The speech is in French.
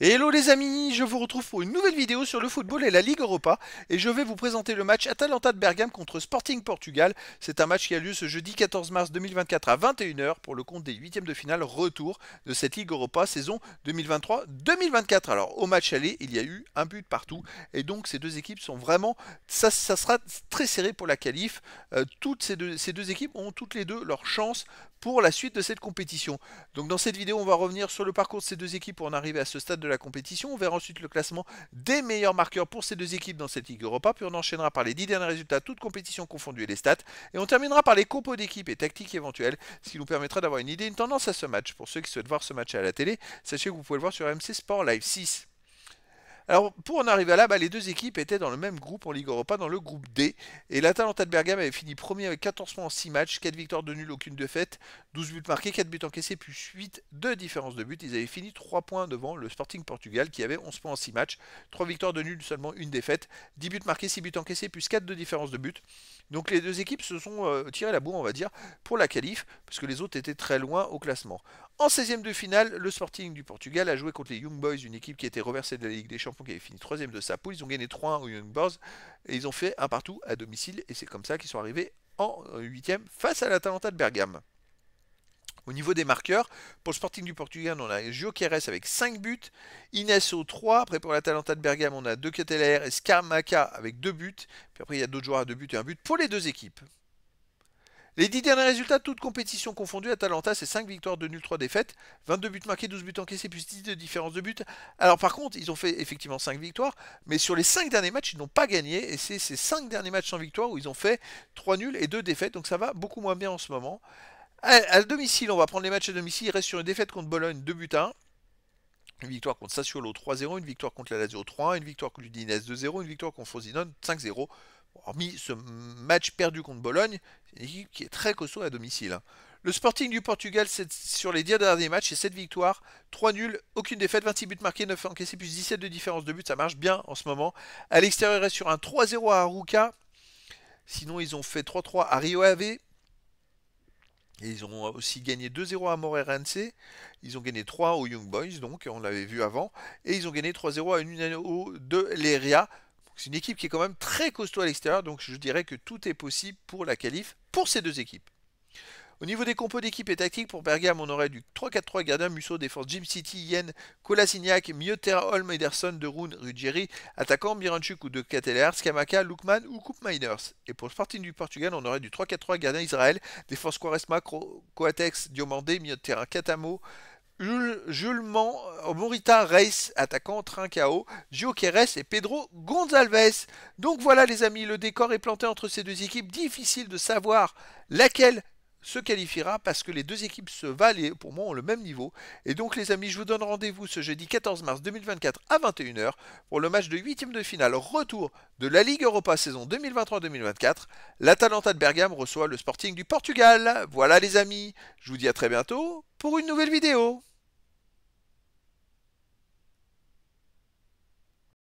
Hello les amis, je vous retrouve pour une nouvelle vidéo sur le football et la Ligue Europa et je vais vous présenter le match Atalanta de Bergame contre Sporting Portugal. C'est un match qui a lieu ce jeudi 14 mars 2024 à 21 h pour le compte des huitièmes de finale retour de cette Ligue Europa saison 2023-2024. Alors au match aller, il y a eu un but partout et donc ces deux équipes sont vraiment, ça sera très serré pour la qualif. Toutes ces deux équipes ont toutes les deux leur chance pour la suite de cette compétition. Donc dans cette vidéo, on va revenir sur le parcours de ces deux équipes pour en arriver à ce stade de la compétition. On verra ensuite le classement des meilleurs marqueurs pour ces deux équipes dans cette Ligue Europa. Puis on enchaînera par les 10 derniers résultats, toutes compétitions confondues et les stats. Et on terminera par les compos d'équipes et tactiques éventuelles, ce qui nous permettra d'avoir une idée, une tendance à ce match. Pour ceux qui souhaitent voir ce match à la télé, sachez que vous pouvez le voir sur MC Sport Live 6. Alors, pour en arriver à là, les deux équipes étaient dans le même groupe en Ligue Europa, dans le groupe D. Et l'Atalanta de Bergame avait fini premier avec 14 points en 6 matchs, 4 victoires de nul, aucune défaite, 12 buts marqués, 4 buts encaissés, plus 8 de différence de but. Ils avaient fini 3 points devant le Sporting Portugal qui avait 11 points en 6 matchs, 3 victoires de nul, seulement une défaite, 10 buts marqués, 6 buts encaissés, plus 4 de différence de but. Donc les deux équipes se sont tirées la bourre, on va dire, pour la qualif, parce que les autres étaient très loin au classement. En 16e de finale, le Sporting du Portugal a joué contre les Young Boys, une équipe qui était reversée de la Ligue des Champions, qui avait fini 3e de sa poule. Ils ont gagné 3-1 aux Young Boys et ils ont fait un partout à domicile. Et c'est comme ça qu'ils sont arrivés en 8e face à l'Atalanta de Bergame. Au niveau des marqueurs, pour le Sporting du Portugal, on a Gyökeres avec 5 buts, Inacio 3. Après, pour l'Atalanta de Bergame, on a De Ketelaere et Scamacca avec 2 buts. Puis après, il y a d'autres joueurs à 2 buts et 1 but pour les deux équipes. Les 10 derniers résultats, toutes compétitions confondues, Atalanta c'est 5 victoires de nul, 3 défaites, 22 buts marqués, 12 buts encaissés, plus 10 de différence de but. Alors par contre, ils ont fait effectivement 5 victoires, mais sur les 5 derniers matchs, ils n'ont pas gagné, et c'est ces 5 derniers matchs sans victoire où ils ont fait 3 nuls et 2 défaites, donc ça va beaucoup moins bien en ce moment. À domicile, on va prendre les matchs à domicile, il reste sur une défaite contre Bologne, 2 buts à 1. Une victoire contre Sassuolo 3-0, une victoire contre la Lazio 3-1, une victoire contre l'Udinese 2-0, une victoire contre Frosinone 5-0. Hormis ce match perdu contre Bologne, c'est une équipe qui est très costaud à domicile. Le Sporting du Portugal, sur les 10 derniers matchs, c'est 7 victoires, 3 nuls, aucune défaite, 26 buts marqués, 9 encaissés, plus 17 de différence de but, ça marche bien en ce moment. À l'extérieur, il reste sur un 3-0 à Arouca. Sinon, ils ont fait 3-3 à Rio Ave. Et ils ont aussi gagné 2-0 à Moreirense. Ils ont gagné 3 aux Young Boys, donc on l'avait vu avant. Et ils ont gagné 3-0 à Unanao de Leiria. C'est une équipe qui est quand même très costaud à l'extérieur, donc je dirais que tout est possible pour la qualif pour ces deux équipes. Au niveau des compos d'équipe et tactique, pour Bergame, on aurait du 3-4-3 gardien, Musso, défense Jim City, Yen, Kolasinac, Miotera, Holm, Ederson, De Roon, Ruggieri, attaquant Miranchuk ou De Ketelaere, Scamacca, Lookman ou Coupe Miners. Et pour le Sporting du Portugal, on aurait du 3-4-3 gardien Israël, défense Quaresma, Coatex, Diomandé, Miotera, Katamo, Jules Morita Reis, attaquant Trincao, Gyökeres et Pedro Gonçalves. Donc voilà les amis, le décor est planté entre ces deux équipes. Difficile de savoir laquelle se qualifiera parce que les deux équipes se valent et pour moi ont le même niveau. Et donc les amis, je vous donne rendez-vous ce jeudi 14 mars 2024 à 21 h pour le match de 8e de finale retour de la Ligue Europa saison 2023-2024. L'Atalanta de Bergame reçoit le Sporting du Portugal. Voilà les amis, je vous dis à très bientôt pour une nouvelle vidéo.